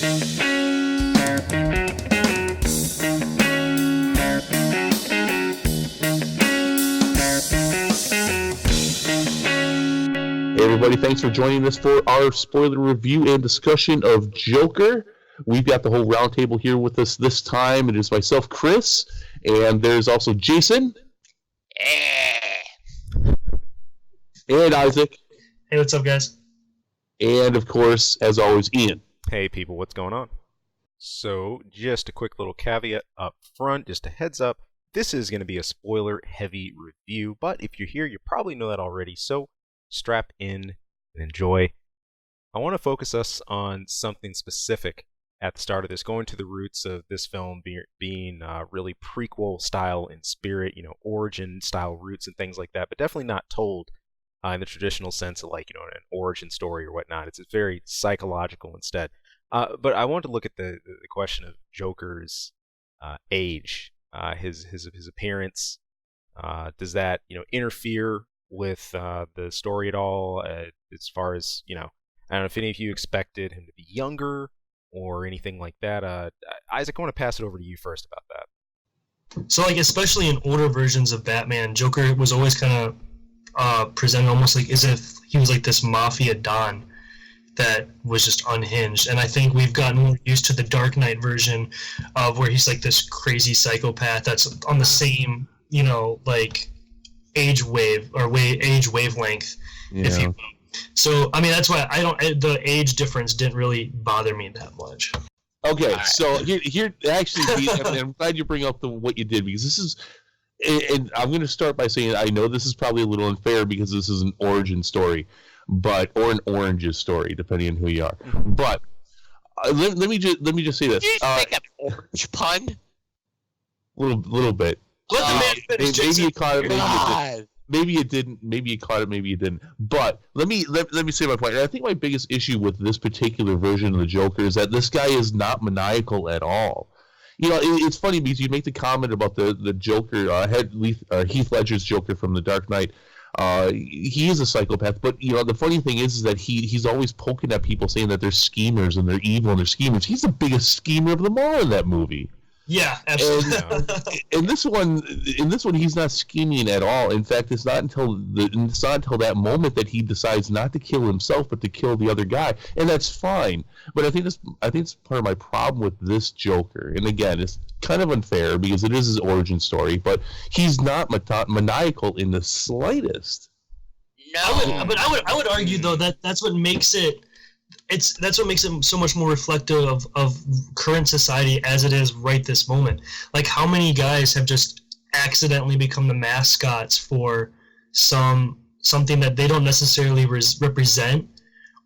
Hey everybody, thanks for joining us for our spoiler review and discussion of Joker. We've got the whole roundtable here with us this time. It is myself, Chris, and there's also Jason. And Isaac. Hey, what's up, guys? And, of course, as always, Ian. Hey, people, what's going on? So, just a quick little caveat up front, just a heads up. This is going to be a spoiler-heavy review, but if you're here, you probably know that already, so strap in and enjoy. I want to focus us on something specific at the start of this, going to the roots of this film being really prequel style in spirit, origin style roots and things like that, but definitely not told in the traditional sense of an origin story or whatnot. It's very psychological instead. But I want to look at the question of Joker's age, his appearance. Does that interfere with the story at all? As far as I don't know if any of you expected him to be younger or anything like that. Isaac, I want to pass it over to you first about that. So, especially in older versions of Batman, Joker was always kind of presented almost like as if he was like this mafia don that was just unhinged. And I think we've gotten more used to the Dark Knight version of where he's like this crazy psychopath that's on the same, age wavelength, if you will. So, that's why the age difference didn't really bother me that much. Okay, so here actually, I'm glad you bring up what you did, because this is, and I'm going to start by saying I know this is probably a little unfair because this is an origin story, or an oranges story, depending on who you are. But let me just say this. Did you make an orange pun? Little bit. Maybe you caught it. Maybe you didn't. Maybe you caught it. Maybe you didn't. But let me say my point. And I think my biggest issue with this particular version of the Joker is that this guy is not maniacal at all. It's funny because you make the comment about the Joker, Heath Ledger's Joker from The Dark Knight. He is a psychopath, but the funny thing is that he's always poking at people, saying that they're schemers and they're evil and they're schemers. He's the biggest schemer of them all in that movie. Yeah, absolutely. And in this one, he's not scheming at all. In fact, it's not until that moment that he decides not to kill himself, but to kill the other guy, and that's fine. But I think it's part of my problem with this Joker. And again, it's kind of unfair because it is his origin story, but he's not maniacal in the slightest. No, I would argue though that's what makes it. That's what makes it so much more reflective of current society as it is right this moment. Like, how many guys have just accidentally become the mascots for something that they don't necessarily represent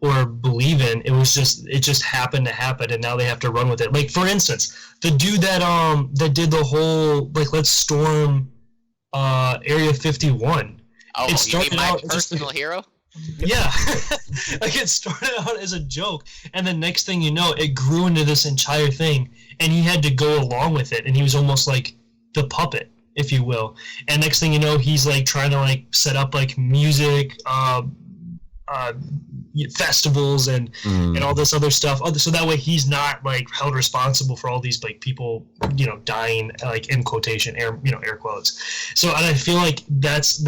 or believe in. It just happened to happen, and now they have to run with it. Like, for instance, the dude that did the whole let's storm Area 51. Oh, you mean my personal hero? Yeah, it started out as a joke, and the next thing you know, it grew into this entire thing, and he had to go along with it, and he was almost like the puppet, if you will. And next thing you know, he's trying to set up music, festivals and all this other stuff. So that way he's not held responsible for all these people dying in quotation air quotes. So and I feel like that's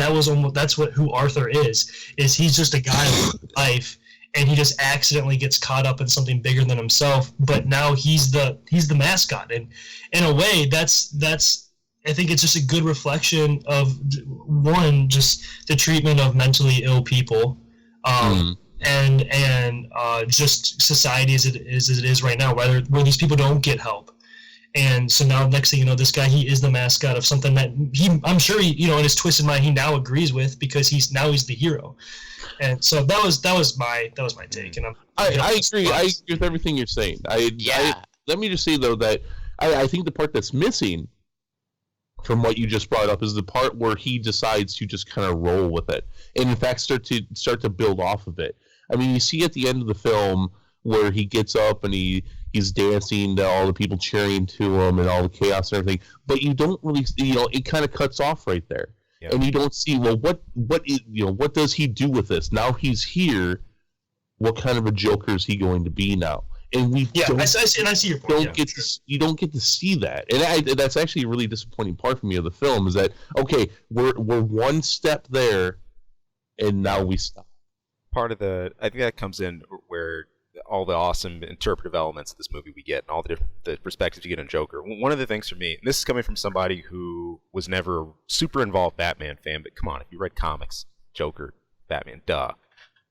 who Arthur is he's just a guy with life, and he just accidentally gets caught up in something bigger than himself, but now he's the mascot, and in a way that's I think it's just a good reflection of one, just the treatment of mentally ill people. And just society as it is right now, where these people don't get help. And so now, next thing you know, this guy, he is the mascot of something that I'm sure he, in his twisted mind, he now agrees with, because he's the hero. And so that was my take. And I agree. I agree with everything you're saying. Let me just say though that I think the part that's missing from what you just brought up is the part where he decides to just kind of roll with it, and in fact start to build off of it. I mean, you see at the end of the film where he gets up and he's dancing to all the people cheering to him and all the chaos and everything, but you don't really, it kind of cuts off right there. Yep. And you don't see, well, what does he do with this? Now he's here. What kind of a Joker is he going to be now? and we I see your point. You don't get to see that, and that's actually a really disappointing part for me of the film is that okay, we're one step there, and now we stop. I think that comes in where all the awesome interpretive elements of this movie we get, and all the perspectives you get on Joker. One of the things for me, and this is coming from somebody who was never a super involved Batman fan, but come on, if you read comics, Joker, Batman, duh.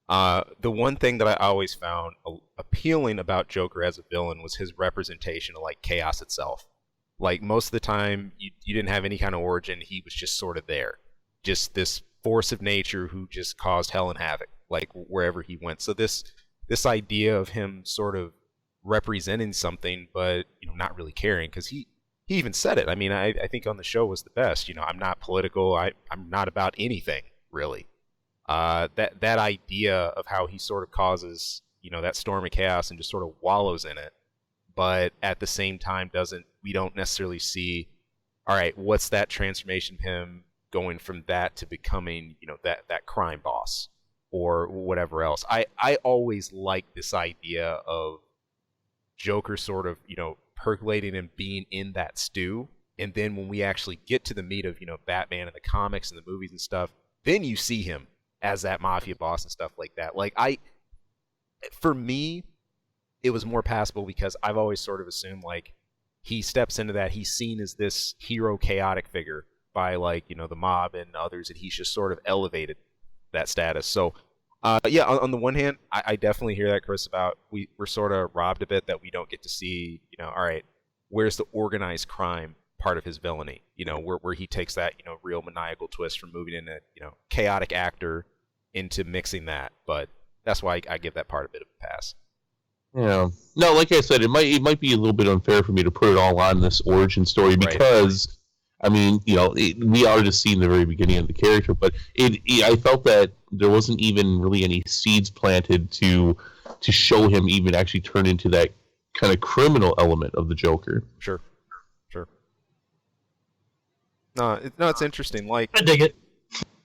The one thing that I always found appealing about Joker as a villain was his representation of like chaos itself. Like most of the time, you didn't have any kind of origin. He was just sort of there, just this force of nature who just caused hell and havoc, like wherever he went. So this idea of him sort of representing something, but not really caring, because he even said it. I mean, I think on the show was the best. I'm not political. I'm not about anything really. That idea of how he sort of causes that storm of chaos and just sort of wallows in it, but at the same time we don't necessarily see, all right, what's that transformation of him going from that to becoming that crime boss or whatever else. I always like this idea of Joker sort of percolating and being in that stew, and then when we actually get to the meat of Batman and the comics and the movies and stuff, then you see him as that mafia boss and stuff like that. Like for me, it was more passable because I've always sort of assumed like he steps into that, he's seen as this hero chaotic figure by like the mob and others, and he's just sort of elevated that status. So on the one hand, I definitely hear that, Chris, about we're sort of robbed a bit that we don't get to see all right, where's the organized crime part of his villainy, where he takes that real maniacal twist from moving in a chaotic actor into mixing that. But that's why I give that part a bit of a pass. Yeah. No, like I said, it might be a little bit unfair for me to put it all on this origin story because, right. I mean, we are just seeing the very beginning of the character, but I felt that there wasn't even really any seeds planted to show him even actually turn into that kind of criminal element of the Joker. Sure. No, it's interesting. Like, I dig it.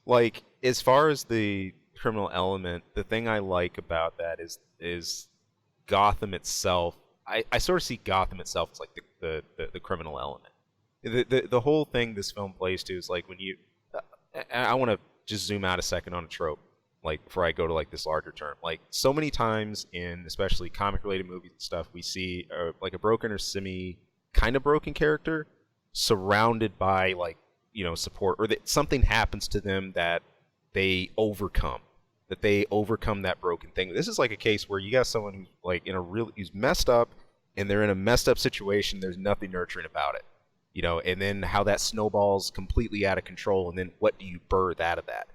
Like, as far as the criminal element, the thing I like about that is Gotham itself. I sort of see Gotham itself as like the criminal element. The whole thing this film plays to is like when you. I want to just zoom out a second on a trope, like before I go to like this larger term. Like so many times in especially comic related movies and stuff, we see like a broken or semi kind of broken character surrounded by like support, or that something happens to them that they overcome that broken thing. This is like a case where you got someone who's like who's messed up, and they're in a messed up situation. There's nothing nurturing about it, and then how that snowballs completely out of control, and then what do you birth out of that?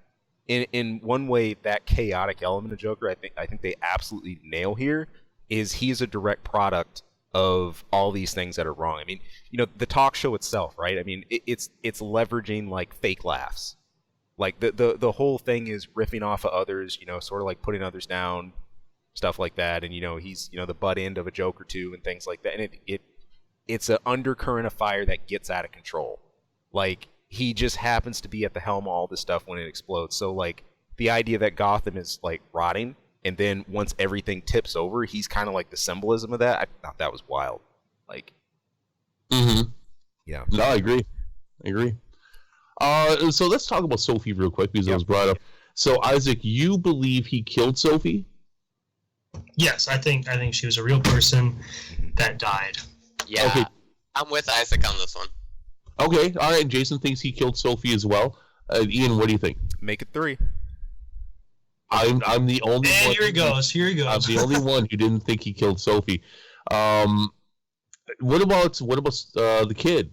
In one way, that chaotic element of Joker, I think they absolutely nail here, is he's a direct product of all these things that are wrong. I mean, the talk show itself, right? I mean, it's leveraging like fake laughs. Like the whole thing is riffing off of others, sort of like putting others down, stuff like that. And he's the butt end of a joke or two and things like that. And it's an undercurrent of fire that gets out of control. Like he just happens to be at the helm of all this stuff when it explodes. So like the idea that Gotham is like rotting, and then once everything tips over, he's kind of like the symbolism of that. I thought that was wild. Like, yeah. No, I agree. So let's talk about Sophie real quick because it was brought up. So Isaac, you believe he killed Sophie? Yes, I think she was a real person that died. Yeah, okay. I'm with Isaac on this one. Okay, all right. Jason thinks he killed Sophie as well. Ian, what do you think? Make it 3. I'm the only one. Here he goes. I'm the only one who didn't think he killed Sophie. What about the kid?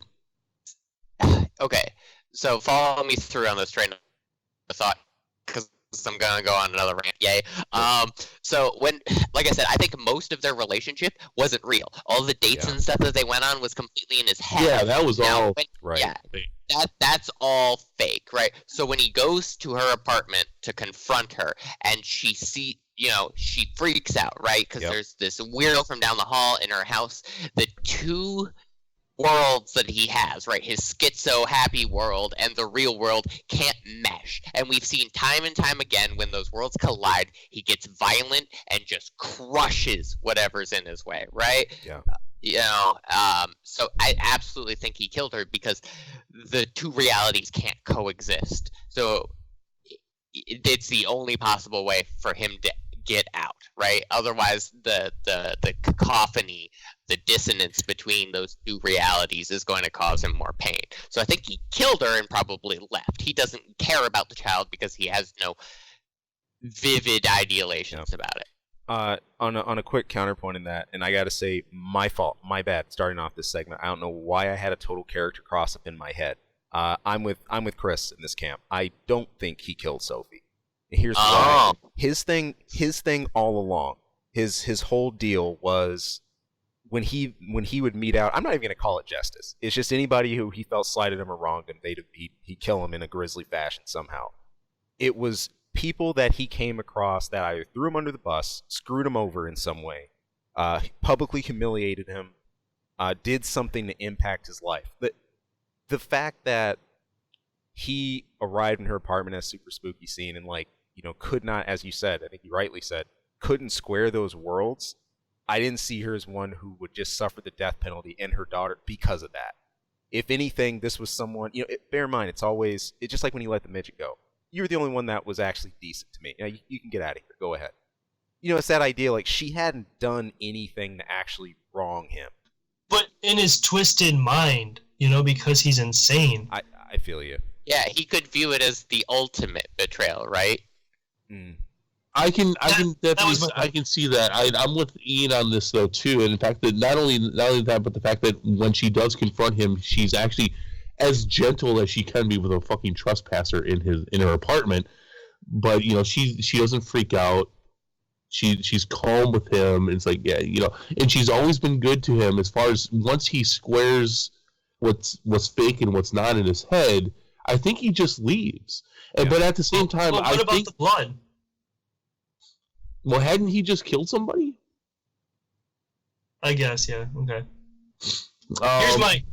Okay, so follow me through on this train of thought, because I'm gonna go on another rant. Yay! So like I said, I think most of their relationship wasn't real. All the dates and stuff that they went on was completely in his head. Yeah, that was all right. Yeah, that's all fake, right? So when he goes to her apartment to confront her, and she freaks out, right? Because there's this weirdo from down the hall in her house. The two worlds that he has, right? His schizo happy world and the real world can't mesh. And we've seen time and time again when those worlds collide, he gets violent and just crushes whatever's in his way, right? Yeah. So I absolutely think he killed her because the two realities can't coexist. So it's the only possible way for him to get out, right? Otherwise, the cacophony, the dissonance between those two realities is going to cause him more pain. So I think he killed her and probably left. He doesn't care about the child because he has no vivid ideations about it. On a quick counterpoint in that, and I gotta say, my fault, my bad, starting off this segment. I don't know why I had a total character cross up in my head. I'm with Chris in this camp. I don't think he killed Sophie. Here's why. His thing all along, his whole deal was when he would meet out. I'm not even gonna call it justice. It's just anybody who he felt slighted him or wronged him, he'd kill him in a grisly fashion somehow. It was people that he came across that either threw him under the bus, screwed him over in some way, publicly humiliated him, did something to impact his life. The fact that he arrived in her apartment at a super spooky scene and could not, as you said, I think you rightly said, couldn't square those worlds. I didn't see her as one who would just suffer the death penalty and her daughter because of that. If anything, this was someone, bear in mind, it's just like when you let the midget go. You were the only one that was actually decent to me. You can get out of here. Go ahead. It's that idea, she hadn't done anything to actually wrong him. But in his twisted mind, because he's insane. I feel you. Yeah, he could view it as the ultimate betrayal, right? Mm. I can see that. I'm with Ian on this though too, and in fact that not only that, but the fact that when she does confront him, she's actually as gentle as she can be with a fucking trespasser in her apartment. But she doesn't freak out. She's calm with him. It's like, yeah, and she's always been good to him as far as once he squares what's fake and what's not in his head. I think he just leaves. And but at the same time, what about the blood? Well, hadn't he just killed somebody? I guess, yeah. Okay.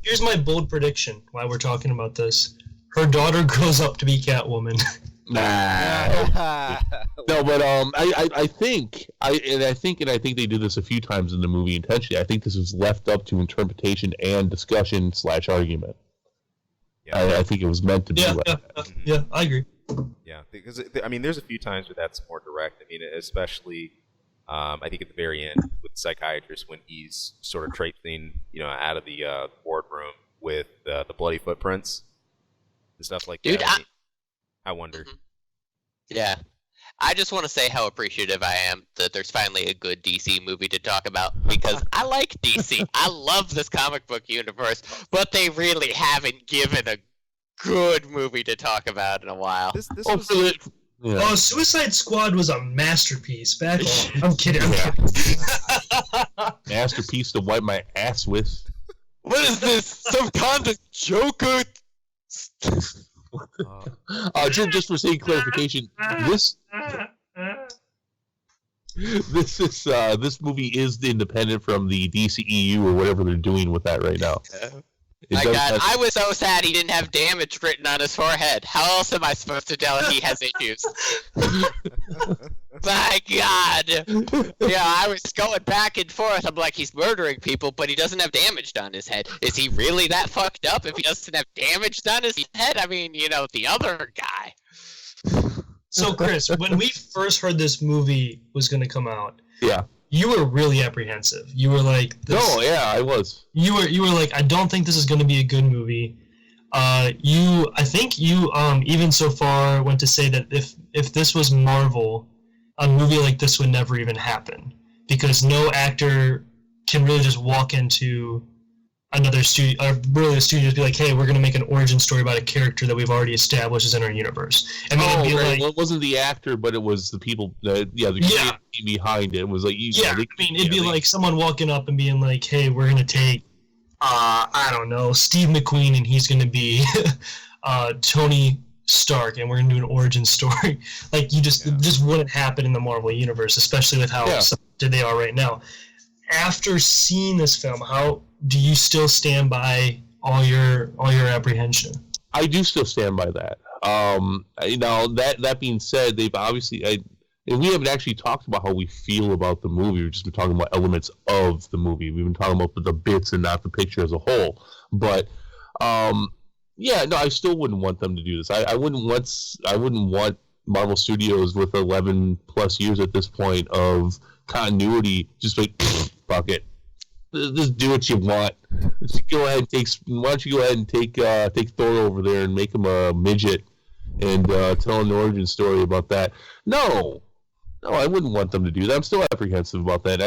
Here's my bold prediction. While we're talking about this, her daughter grows up to be Catwoman. Nah. No, but I think they did this a few times in the movie intentionally. I think this was left up to interpretation and discussion / argument. Yeah. I think it was meant to be like that. Yeah, I agree. Yeah, because there's a few times where that's more direct. Especially, I think at the very end with the psychiatrist when he's sort of traipsing, out of the boardroom with the bloody footprints and stuff like that. Dude, I wonder. Mm-hmm. Yeah. I just want to say how appreciative I am that there's finally a good DC movie to talk about, because I like DC. I love this comic book universe, but they really haven't given a good movie to talk about in a while. Suicide Squad was a masterpiece. Back on. I'm kidding. Masterpiece to wipe my ass with. What is this? Some kind of Joker? Just for sake of clarification, this movie is independent from the DCEU or whatever they're doing with that right now. My God, I was so sad he didn't have damage written on his forehead. How else am I supposed to tell he has issues? My God. Yeah, I was going back and forth. I'm like, he's murdering people, but he doesn't have damage done his head. Is he really that fucked up if he doesn't have damage done his head? I mean, the other guy. So, Chris, when we first heard this movie was going to come out, yeah, you were really apprehensive. You were like, "No, yeah, I was." You were like, "I don't think this is going to be a good movie." I think you even so far went to say that if this was Marvel, a movie like this would never even happen, because no actor can really just walk into another studio, or really a studio, to be like, "Hey, we're going to make an origin story about a character that we've already established is in our universe." And then it'd be like, well, it wasn't the actor, but it was the people, the community behind it. It was like, it'd be like someone walking up and being like, "Hey, we're going to take, I don't know, Steve McQueen, and he's going to be Tony Stark, and we're going to do an origin story." Like, it just wouldn't happen in the Marvel universe, especially with how accepted they are right now. after seeing this film, how do you still stand by all your apprehension? I do still stand by that. That being said, they've obviously, and we haven't actually talked about how we feel about the movie. We've just been talking about elements of the movie. We've been talking about the bits and not the picture as a whole. But I still wouldn't want them to do this. I wouldn't want Marvel Studios with 11 plus years at this point of continuity just like fuck it. Just do what you want. Just go ahead and why don't you go ahead and take Thor over there and make him a midget and tell an origin story about that. No, I wouldn't want them to do that. I'm still apprehensive about that.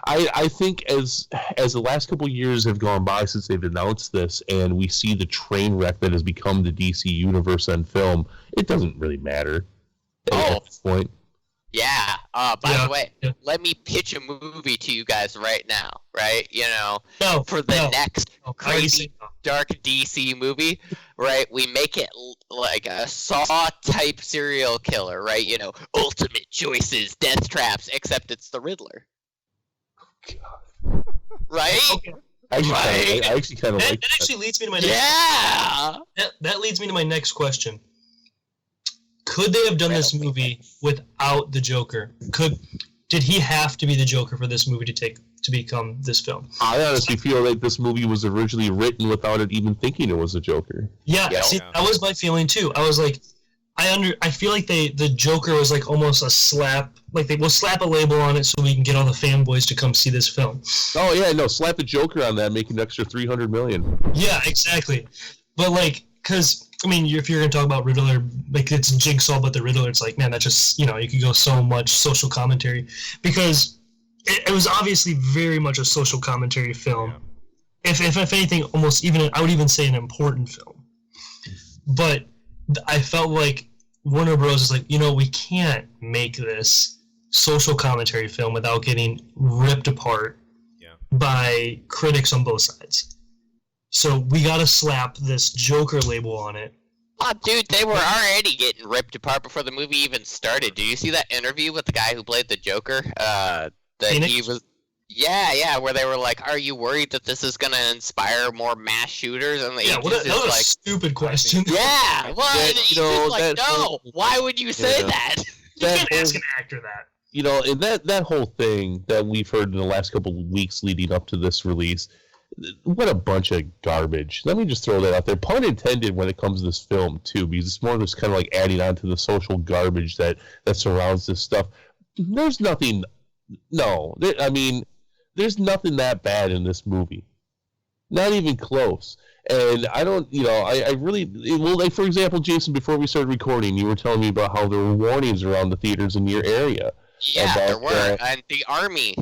I think as the last couple of years have gone by since they've announced this, and we see the train wreck that has become the DC universe on film, it doesn't really matter at this point. Yeah. By the way, let me pitch a movie to you guys right now, right? For the next crazy dark DC movie, right? We make it like a Saw-type serial killer, right? Ultimate choices, death traps, except it's the Riddler. God. Right? Okay. I actually kind of like that. That actually leads me to my next that leads me to my next question. Could they have done this movie without the Joker? Did he have to be the Joker for this movie to become this film? I honestly feel like this movie was originally written without it even thinking it was a Joker. Yeah, that was my feeling too. I was like, I feel like the Joker was like almost a slap, like they will slap a label on it so we can get all the fanboys to come see this film. Oh yeah, no, slap a Joker on that, make an extra $300 million. Yeah, exactly. But like, because I mean, if you're going to talk about Riddler, like it's Jigsaw, but the Riddler, it's like, man, that just, you could go so much social commentary. Because it was obviously very much a social commentary film. Yeah. If anything, almost even, I would even say an important film. But I felt like Warner Bros. Is like, we can't make this social commentary film without getting ripped apart by critics on both sides. So we gotta slap this Joker label on it. Oh, dude, they were already getting ripped apart before the movie even started. Did you see that interview with the guy who played the Joker? He was, where they were like, "Are you worried that this is gonna inspire more mass shooters?" And that was a stupid question. Yeah, well, he's just like, no. Why would you say that? You can't ask an actor that. And that whole thing that we've heard in the last couple of weeks leading up to this release. What a bunch of garbage. Let me just throw that out there. Pun intended when it comes to this film, too, because it's more just kind of like adding on to the social garbage that surrounds this stuff. There's nothing... No. There's nothing that bad in this movie. Not even close. And I don't... I really... Well, like, for example, Jason, before we started recording, you were telling me about how there were warnings around the theaters in your area. Yeah, there were, and the Army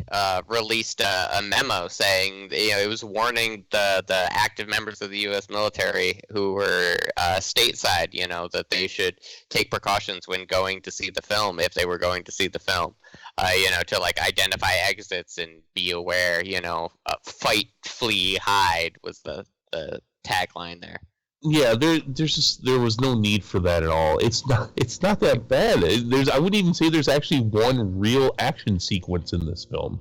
released a memo saying it was warning the active members of the U.S. military who were stateside, that they should take precautions when going to see the film if they were going to see the film, to like identify exits and be aware, fight, flee, hide was the tagline there. Yeah, there was no need for that at all. It's not that bad. I wouldn't even say there's actually one real action sequence in this film.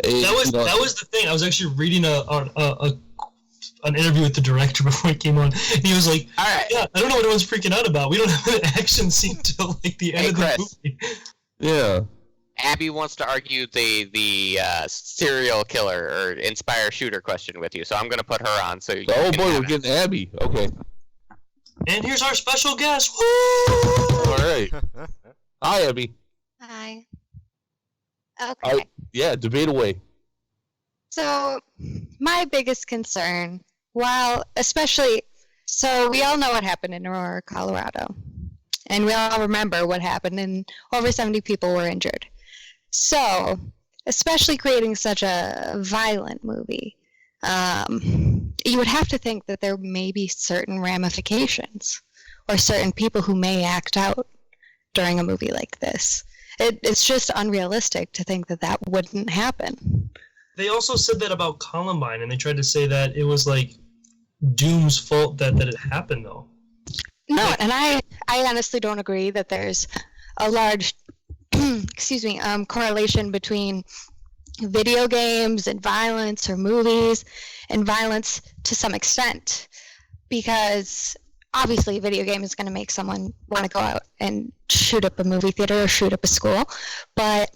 That was the thing. I was actually reading an interview with the director before he came on, and he was like, "All right, yeah, I don't know what everyone's freaking out about. We don't have an action scene till like the end of the movie." Yeah. Abby wants to argue the serial killer or inspire shooter question with you, so I'm going to put her on. So we're getting Abby. Okay. And here's our special guest. Woo! All right. Hi, Abby. Hi. Okay. Debate away. So, my biggest concern, we all know what happened in Aurora, Colorado. And we all remember what happened, and over 70 people were injured. So, especially creating such a violent movie, you would have to think that there may be certain ramifications or certain people who may act out during a movie like this. It's just unrealistic to think that wouldn't happen. They also said that about Columbine, and they tried to say that it was like Doom's fault that it happened, though. No, and I honestly don't agree that there's a large correlation between video games and violence, or movies and violence to some extent, because obviously a video game is going to make someone want to go out and shoot up a movie theater or shoot up a school. But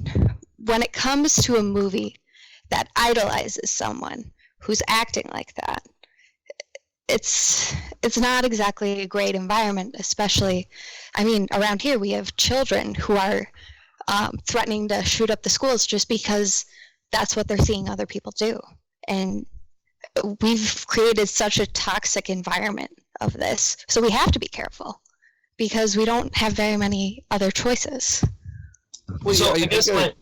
when it comes to a movie that idolizes someone who's acting like that, it's not exactly a great environment, especially, I mean, around here we have children who are threatening to shoot up the schools just because that's what they're seeing other people do. And we've created such a toxic environment of this, so we have to be careful because we don't have very many other choices. Well, so I guess go ahead.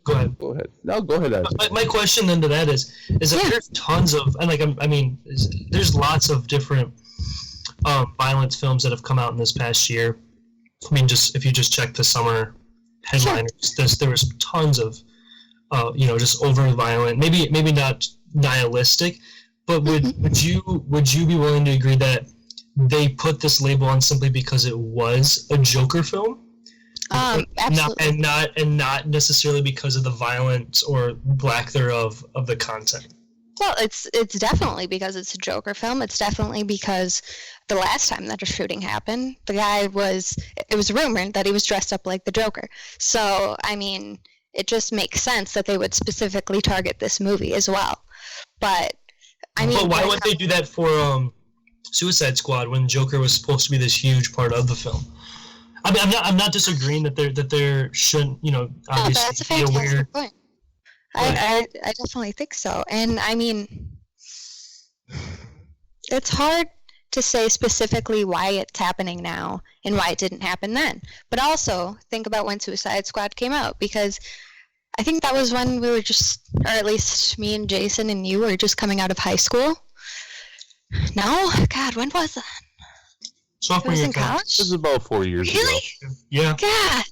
Go ahead. No, go ahead. My question then to that is that there's tons of, and like I mean, there's lots of different violence films that have come out in this past year. I mean, just if you just check the summer headliners, there was tons of, just over violent. Maybe not nihilistic, but would you be willing to agree that they put this label on simply because it was a Joker film? Absolutely. Not necessarily because of the violence or lack thereof of the content. Well, it's definitely because it's a Joker film. It's definitely because the last time that a shooting happened, it was rumored that he was dressed up like the Joker. So, I mean, it just makes sense that they would specifically target this movie as well. But, I mean... But why would they do that for Suicide Squad when Joker was supposed to be this huge part of the film? I mean, I'm not disagreeing that there shouldn't, obviously that's a be a fantastic weird... point. I definitely think so. And, I mean, it's hard to say specifically why it's happening now and why it didn't happen then. But also, think about when Suicide Squad came out, because I think that was when we were just, or at least me and Jason and you were just coming out of high school. No? God, when was that? Sophomore It was year in college? This is about 4 years Really? ago. Yeah. God,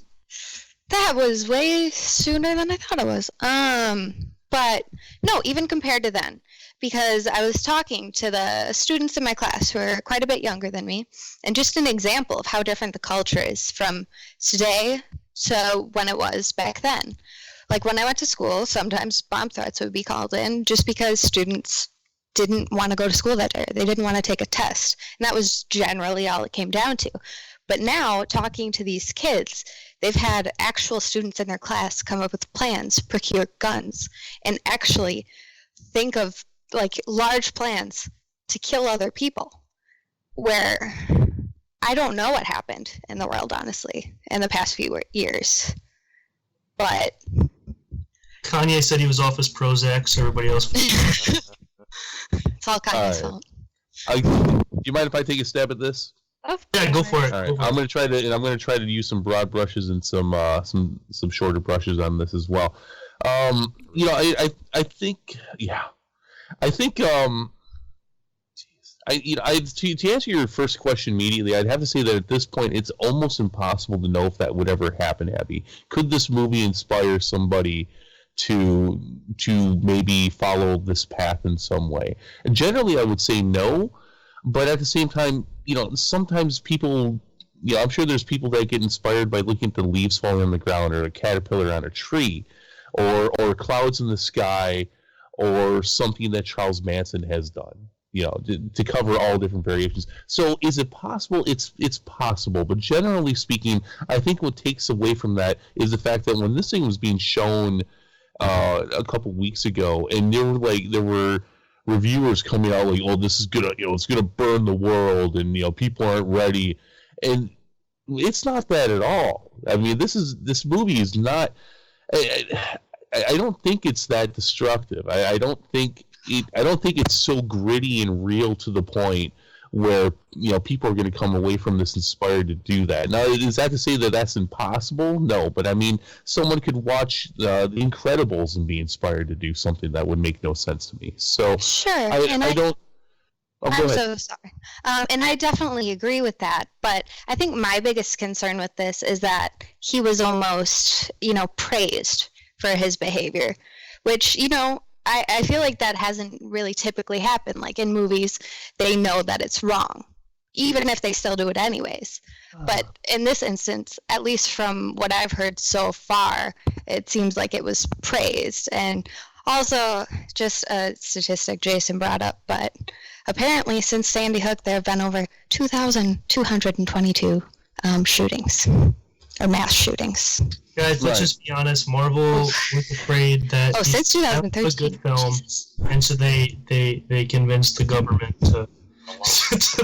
that was way sooner than I thought it was. But no, even compared to then, because I was talking to the students in my class who are quite a bit younger than me, and just an example of how different the culture is from today to when it was back then. Like when I went to school, sometimes bomb threats would be called in just because students didn't want to go to school that day. They didn't want to take a test. And that was generally all it came down to. But now, talking to these kids, they've had actual students in their class come up with plans, procure guns, and actually think of like large plans to kill other people. Where I don't know what happened in the world, honestly, in the past few years. But Kanye said he was off his Prozac, so everybody else was... It's all Kanye's fault. Do you mind if I take a stab at this? Yeah, go for it. All right, I'm going to try to use some broad brushes and some shorter brushes on this as well. I think to answer your first question immediately, I'd have to say that at this point it's almost impossible to know if that would ever happen, Abby. Could this movie inspire somebody to maybe follow this path in some way? And generally I would say no, but at the same time, sometimes people, I'm sure there's people that get inspired by looking at the leaves falling on the ground, or a caterpillar on a tree, or clouds in the sky, or something that Charles Manson has done, to cover all different variations. So is it possible? It's possible, but generally speaking, I think what takes away from that is the fact that when this thing was being shown a couple weeks ago, and there were reviewers coming out like, oh, this is gonna, it's gonna burn the world, and people aren't ready, and it's not that at all. I mean, this movie is not. I don't think it's that destructive. I don't think it's so gritty and real to the point where people are going to come away from this inspired to do that. Now, is that to say that that's impossible? No, but I mean, someone could watch The Incredibles and be inspired to do something that would make no sense to me. So sure, I don't. Oh, I'm so sorry. And I definitely agree with that. But I think my biggest concern with this is that he was almost, praised for his behavior, which, I feel like that hasn't really typically happened. Like in movies, they know that it's wrong. even if they still do it anyways. But in this instance, at least from what I've heard so far, it seems like it was praised. And also, just a statistic Jason brought up, but apparently since Sandy Hook, there have been over 2,222 shootings, or mass shootings. Guys, let's just be honest. Marvel was afraid that since 2013, was a good film, and so they convinced the government to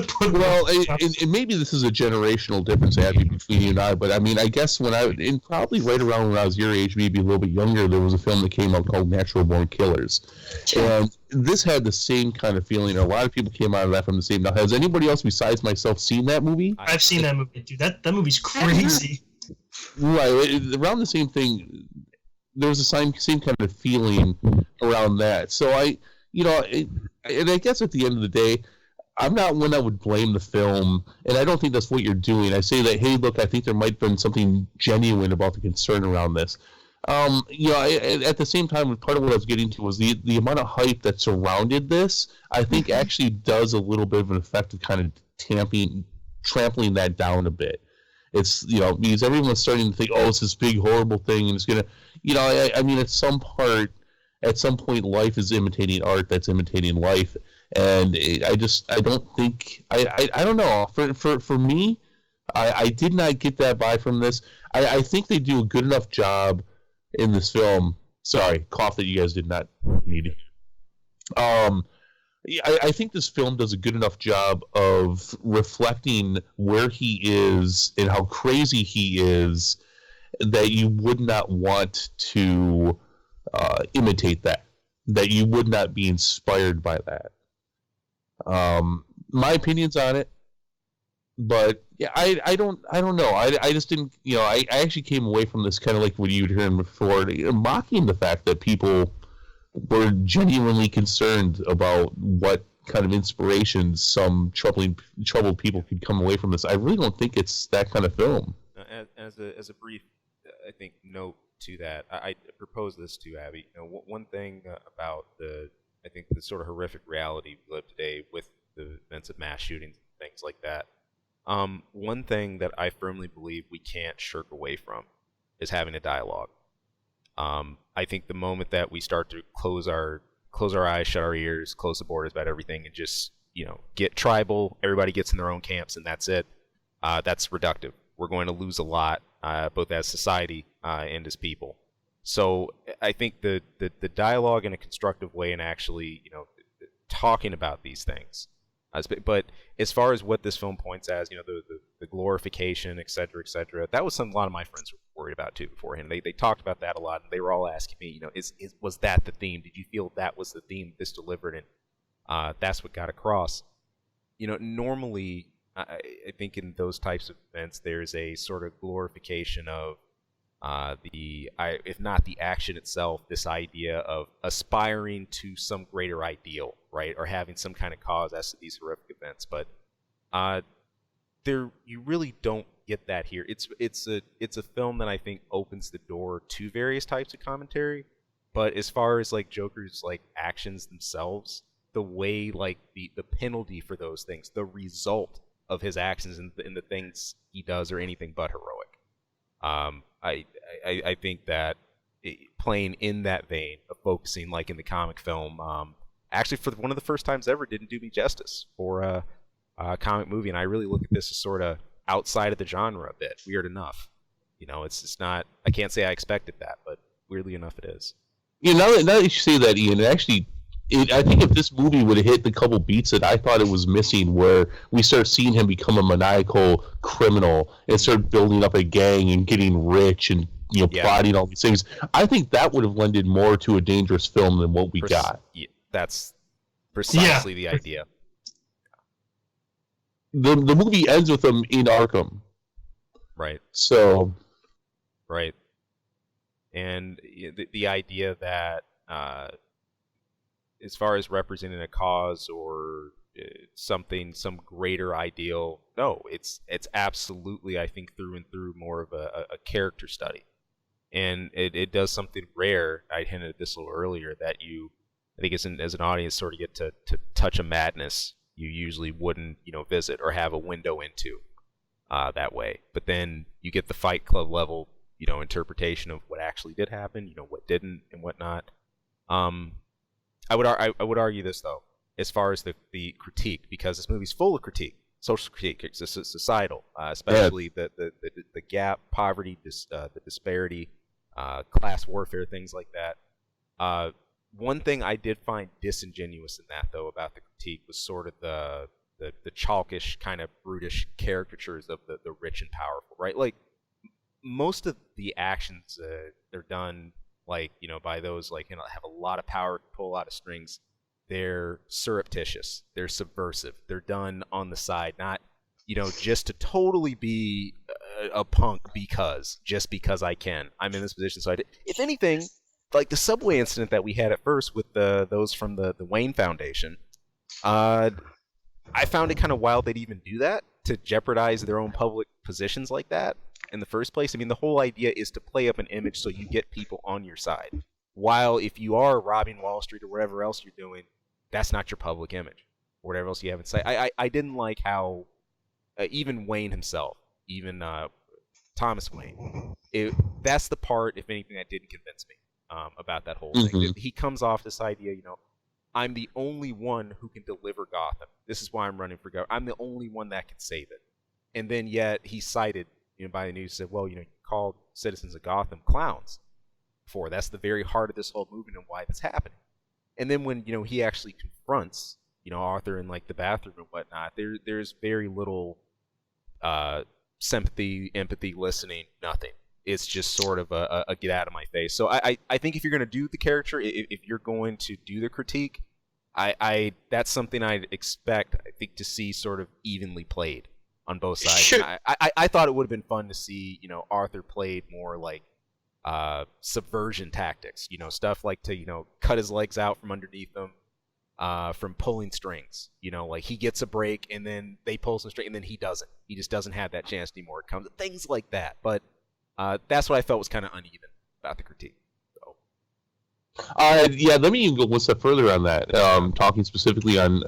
put. Well, and maybe this is a generational difference, Abby, between you and I. But I mean, I guess probably right around when I was your age, maybe a little bit younger, there was a film that came out called Natural Born Killers, and this had the same kind of feeling. A lot of people came out of that from the same. Now, has anybody else besides myself seen that movie? I've seen that movie, dude. That movie's crazy. Right, around the same thing. There was the same kind of feeling around that. So and I guess at the end of the day, I'm not one that would blame the film, and I don't think that's what you're doing. I say that, hey, look, I think there might have been something genuine about the concern around this. At the same time, part of what I was getting to was the amount of hype that surrounded this, I think actually does a little bit of an effect of kind of trampling that down a bit. It's, because everyone's starting to think, oh, it's this big, horrible thing, and it's going to, I mean, at some point, life is imitating art that's imitating life, and I don't think, I don't know, for me, I did not get that vibe from this. I think they do a good enough job in this film. Sorry, cough that you guys did not need. I think this film does a good enough job of reflecting where he is and how crazy he is that you would not want to imitate that you would not be inspired by that. My opinions on it, but yeah, I don't know. I just didn't, I actually came away from this kind of like what you'd heard before, mocking the fact that people were genuinely concerned about what kind of inspirations some troubled people could come away from this. I really don't think it's that kind of film. As a brief, I think, note to that, I propose this to Abby. One thing about the sort of horrific reality we live today with the events of mass shootings and things like that. One thing that I firmly believe we can't shirk away from is having a dialogue. I think the moment that we start to close our eyes, shut our ears, close the borders about everything, and just get tribal, everybody gets in their own camps, and that's it. That's reductive. We're going to lose a lot, both as society and as people. So I think the dialogue in a constructive way and actually talking about these things. But as far as what this film points as, the glorification, et cetera, that was something a lot of my friends were worried about too beforehand. They talked about that a lot, and they were all asking me, was that the theme? Did you feel that was the theme this delivered, and that's what got across? Normally, I think in those types of events, there's a sort of glorification of if not the action itself, this idea of aspiring to some greater ideal, right, or having some kind of cause as to these horrific events. But you really don't get that here. It's a film that I think opens the door to various types of commentary. But as far as like Joker's like actions themselves, the way like the penalty for those things, the result of his actions and the things he does are anything but heroic. I think that playing in that vein of focusing like in the comic film, actually for one of the first times ever, didn't do me justice for a comic movie, and I really look at this as sort of outside of the genre a bit. Weird enough, it's not. I can't say I expected that, but weirdly enough, it is. Now that you say that, Ian, I think if this movie would have hit the couple beats that I thought it was missing, where we start seeing him become a maniacal criminal and start building up a gang and getting rich and plotting all these things, I think that would have lended more to a dangerous film than what we got. Yeah, that's precisely the idea. The movie ends with him in Arkham. Right. So. Right. And the idea that as far as representing a cause or some greater ideal, no, it's absolutely, I think, through and through more of a character study. And it does something rare. I hinted at this a little earlier, that I think as an audience sort of get to touch a madness, you usually wouldn't, visit or have a window into that way. But then you get the Fight Club level, interpretation of what actually did happen, what didn't and whatnot. I would argue this though, as far as the critique, because this movie's full of critique, social critique, it's societal, especially the gap, poverty, the disparity, class warfare, things like that. One thing I did find disingenuous in that, though, about the critique was sort of the chalkish, kind of brutish caricatures of the rich and powerful, right? Like, most of the actions, they're done, like, by those, like, have a lot of power, pull a lot of strings. They're surreptitious. They're subversive. They're done on the side, not, just to totally be a punk just because I can. I'm in this position, so I did. If anything, like the subway incident that we had at first with those from the Wayne Foundation, I found it kind of wild they'd even do that, to jeopardize their own public positions like that in the first place. I mean, the whole idea is to play up an image so you get people on your side. While if you are robbing Wall Street or whatever else you're doing, that's not your public image, or whatever else you have in sight. I didn't like how even Wayne himself, even Thomas Wayne, that's the part, if anything, that didn't convince me about that whole thing. He comes off this idea, I'm the only one who can deliver Gotham. This is why I'm running for governor. I'm the only one that can save it. And then yet he's cited, by the news, said, well, you called citizens of Gotham clowns before. That's the very heart of this whole movement and why that's happening. And then when, he actually confronts, Arthur in like the bathroom and whatnot, there's very little sympathy, empathy, listening, nothing. It's just sort of a get out of my face. So I think if you're going to do the character, if you're going to do the critique, that's something I'd expect, I think, to see sort of evenly played on both sides. Sure. I thought it would have been fun to see, Arthur played more like subversion tactics, stuff like to, cut his legs out from underneath him, from pulling strings, like he gets a break and then they pull some string and then he doesn't. He just doesn't have that chance anymore. It comes things like that. But that's what I felt was kind of uneven about the critique. So. Yeah, let me even go one step further on that. Talking specifically on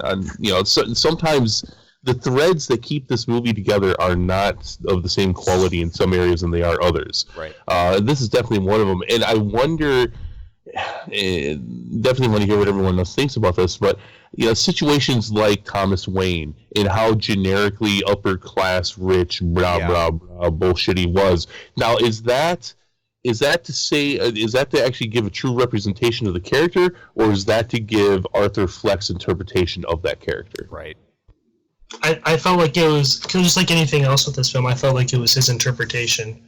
sometimes the threads that keep this movie together are not of the same quality in some areas than they are others. Right. This is definitely one of them, and I wonder. Definitely want to hear what everyone else thinks about this, but situations like Thomas Wayne and how generically upper class, rich, blah bullshit he was. Now, is that to actually give a true representation of the character, or is that to give Arthur Fleck's interpretation of that character? Right. I felt like it was just like anything else with this film. I felt like it was his interpretation.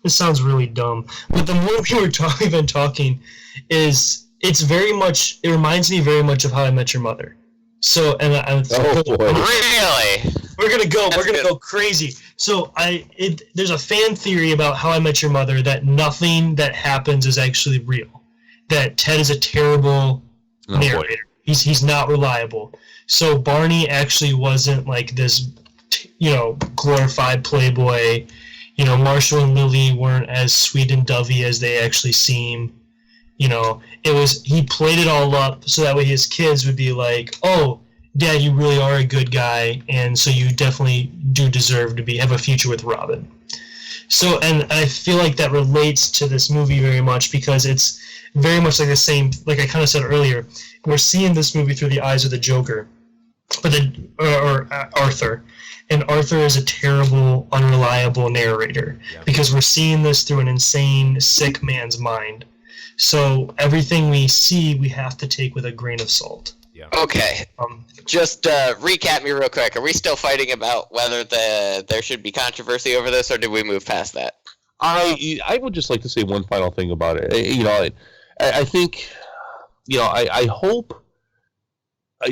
This sounds really dumb, but the more we were talking, it reminds me very much of How I Met Your Mother. So, Really? We're gonna go crazy. So there's a fan theory about How I Met Your Mother that nothing that happens is actually real. That Ted is a terrible narrator. He's not reliable. So Barney actually wasn't like this, glorified playboy. Marshall and Lily weren't as sweet and dovey as they actually seem. He played it all up so that way his kids would be like, oh, Dad, you really are a good guy, and so you definitely do deserve to have a future with Robin. So, and I feel like that relates to this movie very much because it's very much like the same, like I kind of said earlier, we're seeing this movie through the eyes of the Joker, or Arthur. And Arthur is a terrible, unreliable narrator because we're seeing this through an insane, sick man's mind. So everything we see, we have to take with a grain of salt. Yeah. Okay. Just recap me real quick. Are we still fighting about whether there should be controversy over this, or did we move past that? I would just like to say one final thing about it. I think, I hope.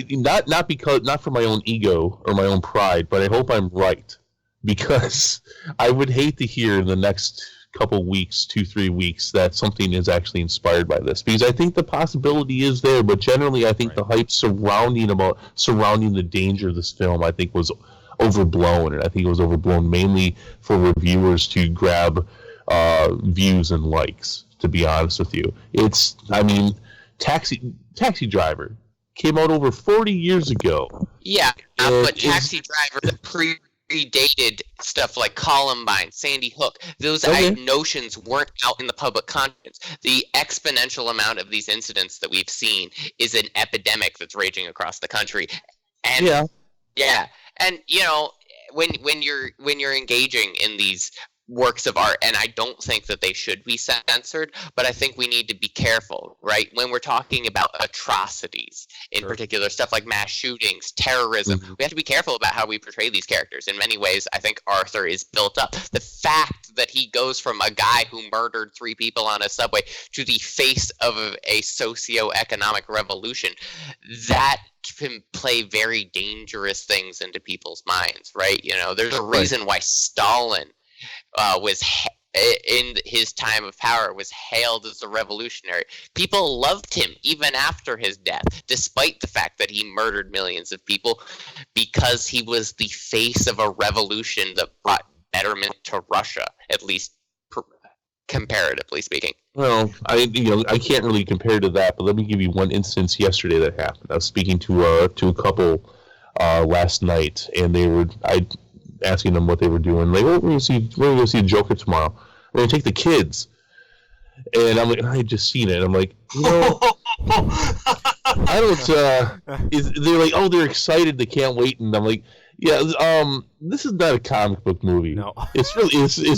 Not for my own ego or my own pride, but I hope I'm right, because I would hate to hear in the next couple weeks, 2-3 weeks, that something is actually inspired by this, because I think the possibility is there, but generally I think the hype surrounding the danger of this film, I think, was overblown, and I think it was overblown mainly for reviewers to grab views and likes, to be honest with you. Taxi Driver came out over 40 years ago. Yeah, but Taxi Driver predated stuff like Columbine, Sandy Hook. Those notions weren't out in the public conscience. The exponential amount of these incidents that we've seen is an epidemic that's raging across the country. And and when you're engaging in these works of art, and I don't think that they should be censored, but I think we need to be careful, right? When we're talking about atrocities, in particular stuff like mass shootings, terrorism, we have to be careful about how we portray these characters. In many ways, I think Arthur is built up. The fact that he goes from a guy who murdered 3 people on a subway to the face of a socio-economic revolution, that can play very dangerous things into people's minds, right? There's a reason why Stalin was in his time of power was hailed as a revolutionary. People loved him even after his death, despite the fact that he murdered millions of people, because he was the face of a revolution that brought betterment to Russia, at least comparatively speaking. Well, I can't really compare to that, but let me give you one instance yesterday that happened. I was speaking to a couple last night, and I asking them what they were doing. Like, we're going to see Joker tomorrow. We're going to take the kids. And I'm like, I had just seen it. I'm like, I don't. They're like, oh, they're excited. They can't wait. And I'm like, yeah, this is not a comic book movie. No, it's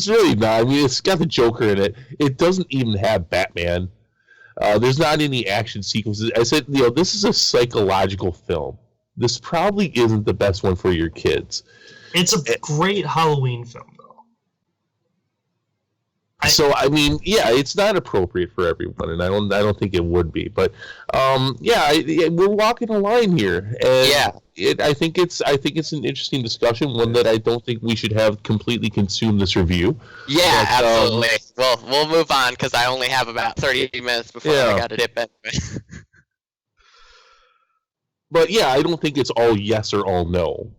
really not. I mean, it's got the Joker in it. It doesn't even have Batman. There's not any action sequences. I said, this is a psychological film. This probably isn't the best one for your kids. It's a great Halloween film, though. It's not appropriate for everyone, and I don't think it would be. But, we're walking a line here, and I think it's an interesting discussion, one that I don't think we should have completely consumed this review. Yeah, but, absolutely. Well, we'll move on because I only have about 30 minutes before I got to dip in. But I don't think it's all yes or all no.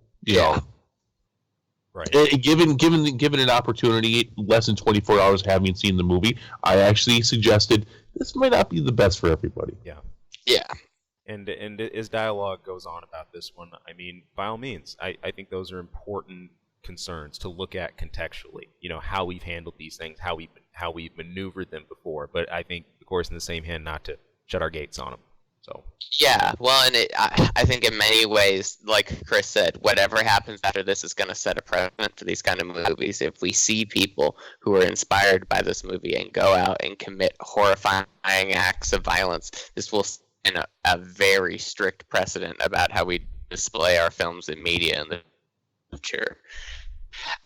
Right. Given an opportunity, less than 24 hours having seen the movie, I actually suggested this might not be the best for everybody. Yeah. Yeah. And as dialogue goes on about this one, I mean, by all means, I think those are important concerns to look at contextually. How we've handled these things, how we've maneuvered them before. But I think, of course, in the same hand, not to shut our gates on them. So. Yeah, well, and I think in many ways, like Chris said, whatever happens after this is going to set a precedent for these kind of movies. If we see people who are inspired by this movie and go out and commit horrifying acts of violence, this will set a very strict precedent about how we display our films and media in the future.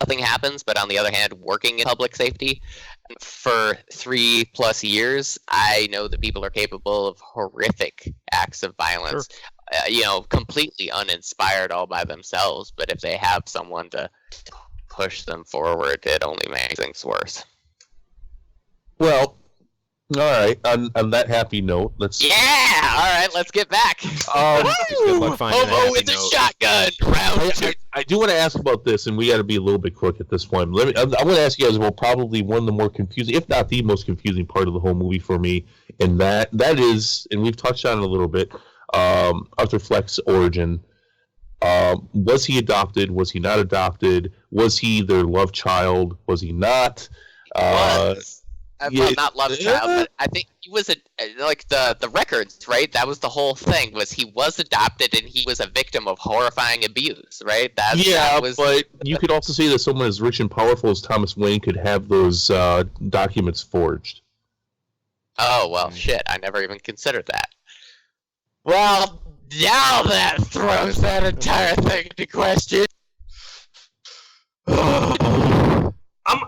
Nothing happens, but on the other hand, working in public safety for 3+ years, I know that people are capable of horrific acts of violence, completely uninspired all by themselves. But if they have someone to push them forward, it only makes things worse. Well, all right. On that happy note, let's. Yeah. All right. Let's get back. Good luck finding Hobo with a shotgun. Round 2. I do want to ask about this, and we got to be a little bit quick at this point. I want to ask you guys about probably one of the more confusing, if not the most confusing part of the whole movie for me, and that is, and we've touched on it a little bit, Arthur Fleck's origin. Was he adopted? Was he not adopted? Was he their love child? Was he not? Well, not love child, but I think he was the records, right? That was the whole thing. Was he was adopted and he was a victim of horrifying abuse, right? But you could also say that someone as rich and powerful as Thomas Wayne could have those documents forged. Oh well, shit! I never even considered that. Well, now that throws that entire thing into question. I'm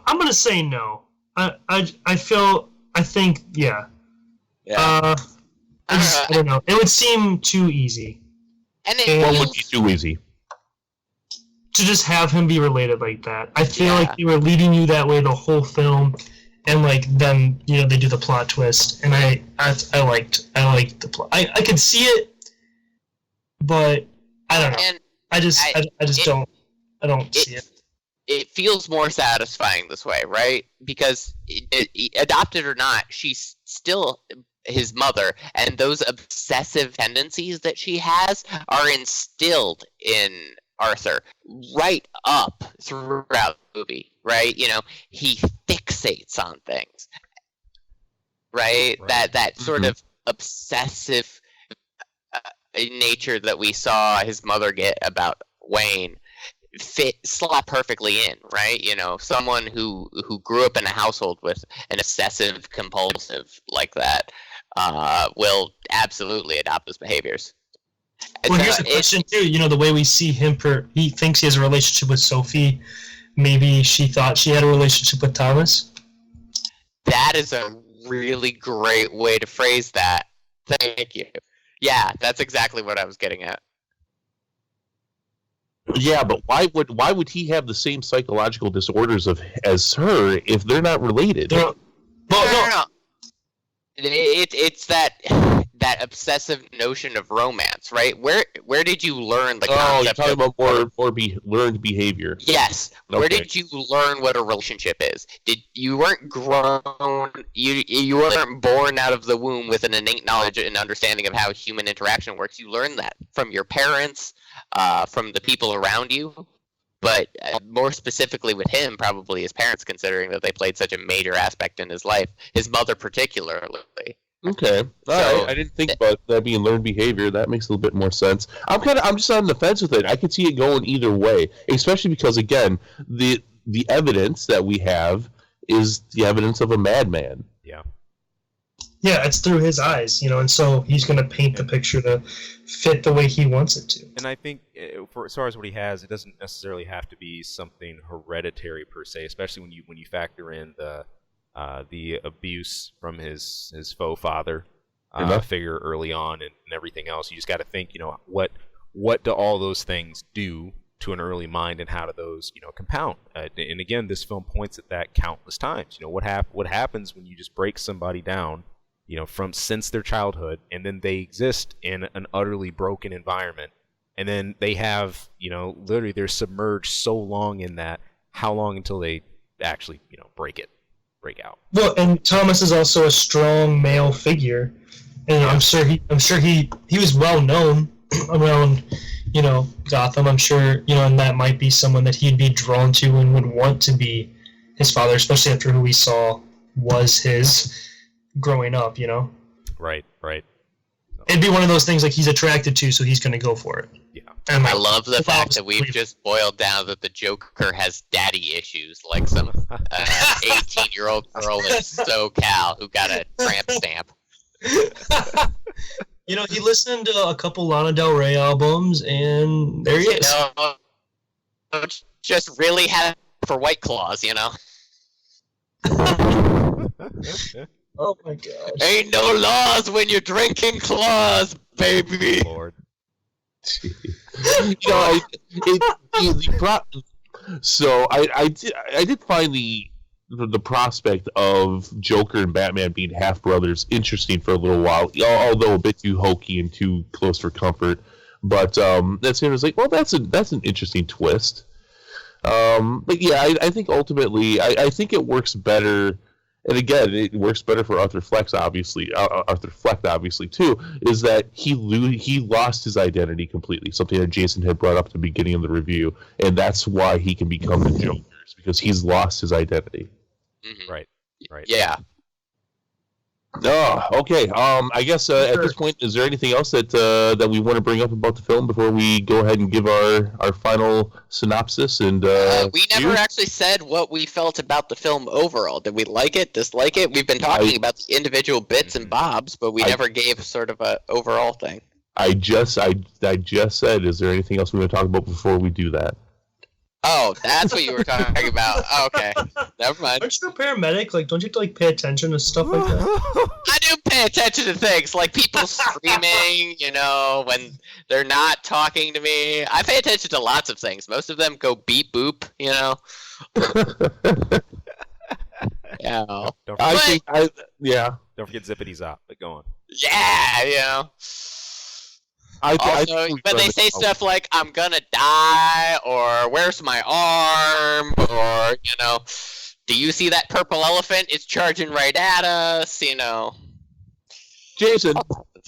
gonna say no. I think yeah. I don't know. It would seem too easy. What would be too easy? To just have him be related like that. I feel like they were leading you that way the whole film, and then they do the plot twist, and I liked the plot. I could see it, but I don't know. And I don't see it. It feels more satisfying this way, right? Because adopted or not, she's still his mother, and those obsessive tendencies that she has are instilled in Arthur right up throughout the movie, right? He fixates on things, right? That sort of obsessive nature that we saw his mother get about Wayne slot perfectly in, right? Someone who grew up in a household with an obsessive compulsive like that will absolutely adopt those behaviors. Well, here's a question too. The way we see him, he thinks he has a relationship with Sophie. Maybe she thought she had a relationship with Thomas. That is a really great way to phrase that. Thank you. Yeah, that's exactly what I was getting at. Yeah, but why would he have the same psychological disorders as her if they're not related? No. It's that obsessive notion of romance, right? Where did you learn the concept? Oh, you're talking about more learned behavior. Yes. Okay. Where did you learn what a relationship is? You weren't grown. You weren't born out of the womb with an innate knowledge and understanding of how human interaction works. You learned that from your parents, from the people around you. But more specifically with him, probably his parents, considering that they played such a major aspect in his life. His mother particularly. Okay. All right. I didn't think about that being learned behavior. That makes a little bit more sense. I'm just on the fence with it. I could see it going either way, especially because, again, the evidence that we have is the evidence of a madman. Yeah. Yeah, it's through his eyes, and so he's going to paint the picture to fit the way he wants it to. And I think, for as far as what he has, it doesn't necessarily have to be something hereditary per se, especially when you factor in the abuse from his faux father figure early on and everything else. You just got to think, what do all those things do to an early mind, and how do those compound? And again, this film points at that countless times. What happens when you just break somebody down, from since their childhood, and then they exist in an utterly broken environment, and then they have, literally they're submerged so long in that. How long until they actually, break out? Well, and Thomas is also a strong male figure, and I'm sure he was well known around, Gotham. I'm sure, and that might be someone that he'd be drawn to and would want to be his father, especially after who we saw was his growing up, Right. It'd be one of those things like he's attracted to, so he's going to go for it. Yeah. And I love the fact that we've just boiled down that the Joker has daddy issues, like some 18-year-old girl in SoCal who got a tramp stamp. He listened to a couple Lana Del Rey albums, and there he is. Just really had it for White Claws, Oh my gosh. Ain't no laws when you're drinking claws, baby. Lord. So I did find the prospect of Joker and Batman being half brothers interesting for a little while, although a bit too hokey and too close for comfort. But that scene was like, well, that's an interesting twist. But yeah, I think ultimately, I think it works better. And again, it works better for Arthur Fleck, obviously too. Is that he lost his identity completely? Something that Jason had brought up at the beginning of the review, and that's why he can become the Joker, because he's lost his identity. Mm-hmm. Right. Yeah. Oh, okay. I guess at this point, is there anything else that we want to bring up about the film before we go ahead and give our final synopsis? And we never actually said what we felt about the film overall. Did we like it, dislike it? We've been talking about the individual bits and bobs, but we never gave sort of a overall thing. I just said, is there anything else we want to talk about before we do that? Oh, that's what you were talking about. Oh, okay, never mind. Aren't you a paramedic? Like, don't you have to pay attention to stuff like that? I do pay attention to things like people screaming, when they're not talking to me. I pay attention to lots of things. Most of them go beep boop, Yeah. Don't forget Zippity Zop, but go on. Yeah, but they say stuff like, I'm gonna die, or where's my arm, or, do you see that purple elephant? It's charging right at us, Jason,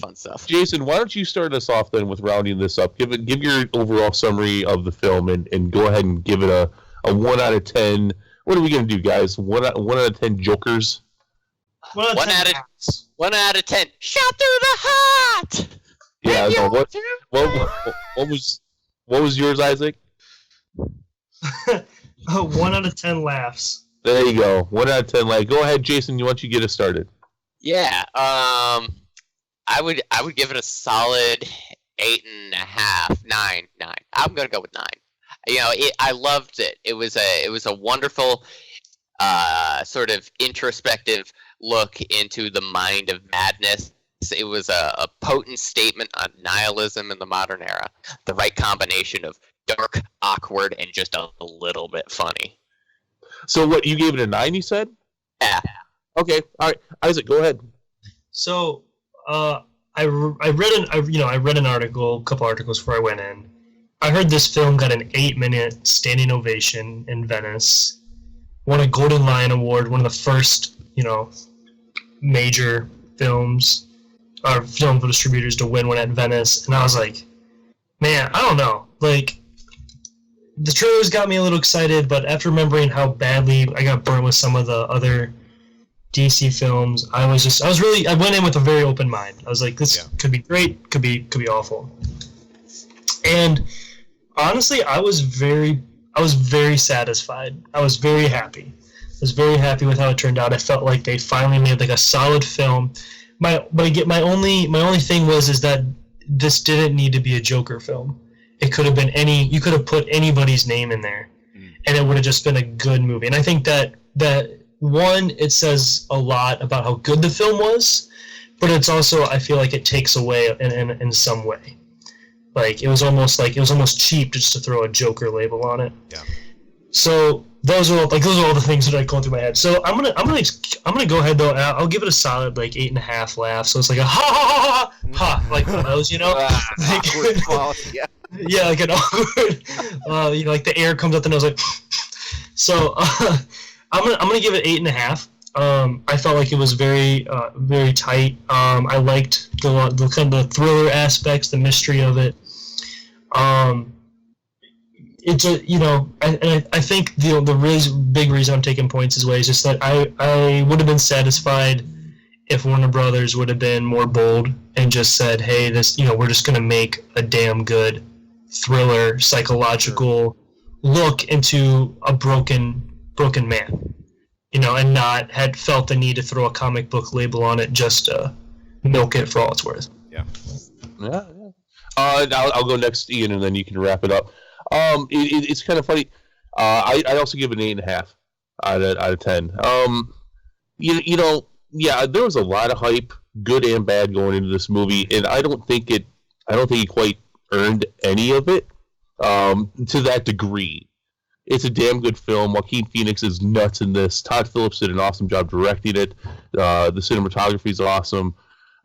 fun stuff. Jason, why don't you start us off then with rounding this up? Give your overall summary of the film and go ahead and give it a 1 out of 10. What are we gonna do, guys? 1 out of 10 Jokers. 1 out of 10. 1 out of 10. Shot through the heart. Yeah. No, what was yours, Isaac? 1 out of 10 laughs. There you go. 1 out of 10. Like, go ahead, Jason. Why don't you get us started? Yeah. I would give it a solid 8.5, 9. I'm gonna go with 9. You know, I loved it. It was a wonderful, sort of introspective look into the mind of madness. It was a potent statement on nihilism in the modern era. The right combination of dark, awkward, and just a little bit funny. So what, you gave it a 9, you said? Yeah. Okay. All right. Isaac, go ahead. So, I read an article, a couple articles before I went in. I heard this film got an 8-minute standing ovation in Venice, won a Golden Lion Award, one of the first, major films or film distributors to win one at Venice, and I was like, man, I don't know. Like, the trailers got me a little excited, but after remembering how badly I got burnt with some of the other DC films, I went in with a very open mind. I was like, this could be great, could be awful. And honestly, I was very satisfied. I was very happy. I was very happy with how it turned out. I felt like they finally made like a solid film. My only thing is that this didn't need to be a Joker film. It could have been you could have put anybody's name in there, and it would have just been a good movie. And I think that one, it says a lot about how good the film was, but it's also, I feel like it takes away in some way. Like it was almost cheap just to throw a Joker label on it. Yeah. So those are all the things that are going through my head. So I'm gonna go ahead though. And I'll give it a solid 8.5 laughs. So it's like a ha ha ha ha ha, like one of those, like, yeah. Yeah, like an awkward, like the air comes out the nose, like. So I'm gonna give it 8.5. I felt like it was very very tight. I liked the kind of the thriller aspects, the mystery of it. It's I think the really big reason I'm taking points is just that I would have been satisfied if Warner Brothers would have been more bold and just said, hey, this, we're just gonna make a damn good thriller psychological look into a broken man, and not had felt the need to throw a comic book label on it just to milk it for all it's worth. Yeah. I'll go next, Ian, and then you can wrap it up. It's kind of funny. I also give it an 8.5 out of 10. There was a lot of hype, good and bad, going into this movie, and I don't think it quite earned any of it to that degree. It's a damn good film. Joaquin Phoenix is nuts in this. Todd Phillips did an awesome job directing it. The cinematography is awesome.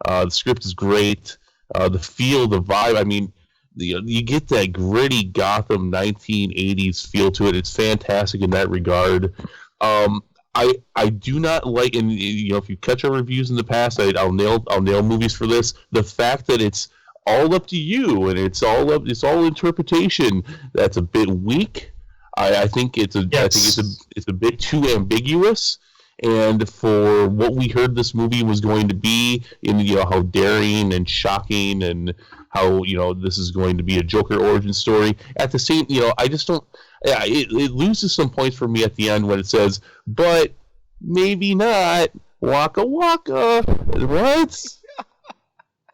The script is great. The feel, the vibe. I mean, you get that gritty Gotham 1980s feel to it. It's fantastic in that regard. I do not like, and if you catch our reviews in the past, I'll nail movies for this. The fact that it's all up to you and it's all interpretation. That's a bit weak. I think it's a bit too ambiguous. And for what we heard this movie was going to be, in how daring and shocking, and how this is going to be a Joker origin story. At the same, I just don't. Yeah, it loses some points for me at the end when it says, "But maybe not." Waka waka. What?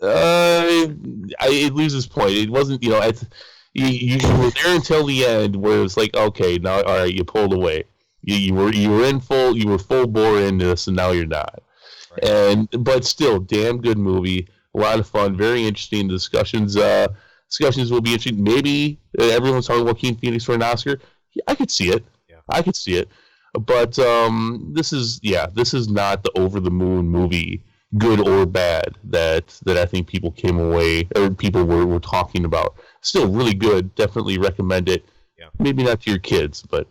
It loses point. It wasn't. You were there until the end, where it was like, okay, now all right, you pulled away. You were full bore into this, and now you're not. Right. But still, damn good movie. A lot of fun, very interesting discussions. Discussions will be interesting. Maybe everyone's talking about Joaquin Phoenix for an Oscar. Yeah, I could see it. Yeah. I could see it. But this is not the over the moon movie, good or bad, that I think people came away, or people were talking about. Still really good. Definitely recommend it. Yeah. Maybe not to your kids, but.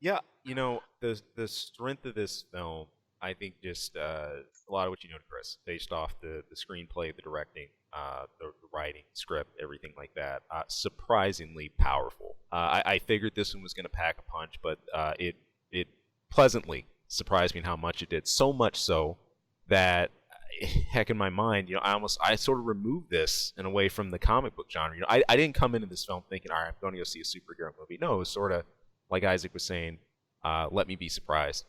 Yeah, the strength of this film, I think just a lot of what you noted, Chris, based off the screenplay, the directing, the writing, script, everything like that. Surprisingly powerful. I figured this one was going to pack a punch, but it pleasantly surprised me in how much it did. So much so that, heck, in my mind, I sort of removed this in a way from the comic book genre. I didn't come into this film thinking, all right, I'm going to go see a superhero movie. No, it was sort of like Isaac was saying, let me be surprised.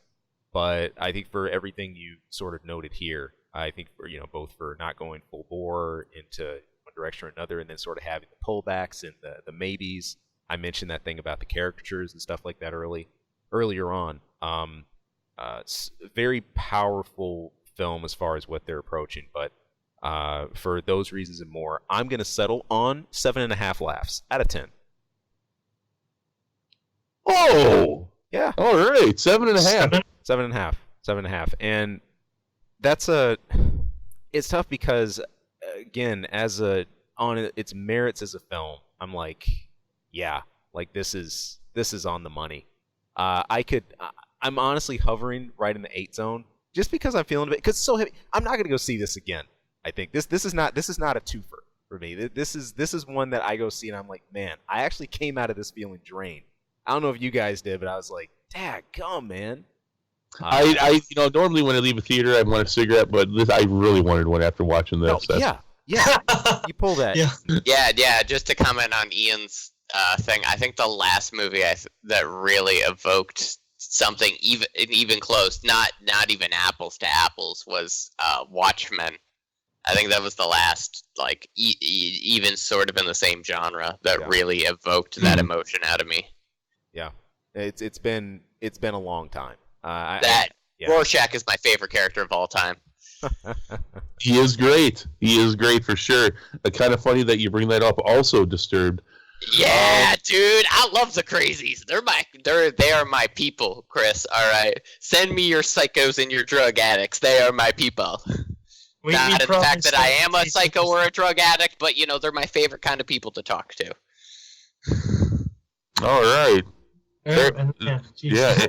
But I think for everything you sort of noted here, I think for both for not going full bore into one direction or another, and then sort of having the pullbacks and the maybes. I mentioned that thing about the caricatures and stuff like that earlier on. It's a very powerful film as far as what they're approaching, but for those reasons and more, I'm going to settle on 7.5 laughs out of 10. Oh, yeah. All right, 7.5. 7.5. And it's tough because, again, on its merits as a film, I'm like, yeah, like this is on the money. I'm honestly hovering right in the 8 zone just because I'm feeling a bit, because it's so heavy. I'm not gonna go see this again. I think this is not a twofer for me. This is one that I go see and I'm like, man, I actually came out of this feeling drained. I don't know if you guys did, but I was like, daggum, man. I normally when I leave a theater I want a cigarette, but I really wanted one after watching this. No, yeah, you pull that. Yeah. Just to comment on Ian's thing, I think the last movie that really evoked something even close, not even apples to apples, was Watchmen. I think that was the last, like, even sort of in the same genre that really evoked that emotion out of me. Yeah, it's been a long time. Rorschach is my favorite character of all time. He is great. He is great for sure. Kind of funny that you bring that up. Also, Disturbed. Yeah, dude, I love the crazies. They are my people, Chris. All right, send me your psychos and your drug addicts. They are my people. Not the fact that I am a psycho or a drug addict, but they're my favorite kind of people to talk to. All right. Yeah.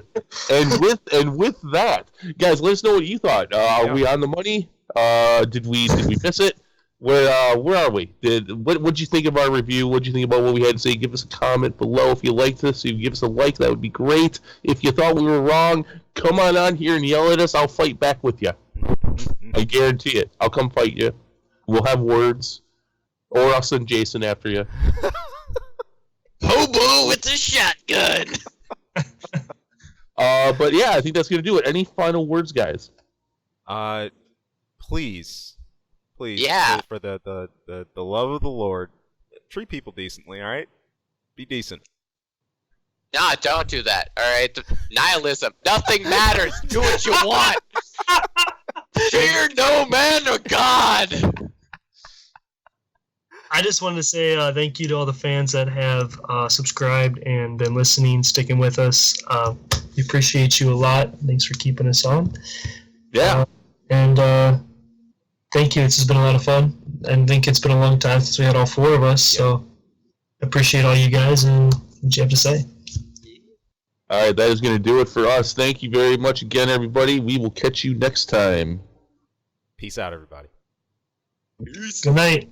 And with that, guys, let us know what you thought. Are we on the money? Did we miss it? Where are we? What'd you think of our review? What'd you think about what we had to say? Give us a comment below if you liked this. If you give us a like, that would be great. If you thought we were wrong, come on here and yell at us. I'll fight back with you. I guarantee it. I'll come fight you. We'll have words, or I'll send Jason after you. Hobo with a shotgun. But yeah, I think that's gonna do it. Any final words, guys? Please, yeah, for the love of the Lord, treat people decently. All right, be decent. Nah, don't do that. All right, nihilism. Nothing matters. Do what you want. Fear no man or God. I just wanted to say thank you to all the fans that have subscribed and been listening, sticking with us. We appreciate you a lot. Thanks for keeping us on. Yeah. And thank you. This has been a lot of fun. I think it's been a long time since we had all 4 of us. Yeah. So appreciate all you guys and what you have to say. All right, that is going to do it for us. Thank you very much again, everybody. We will catch you next time. Peace out, everybody. Good night.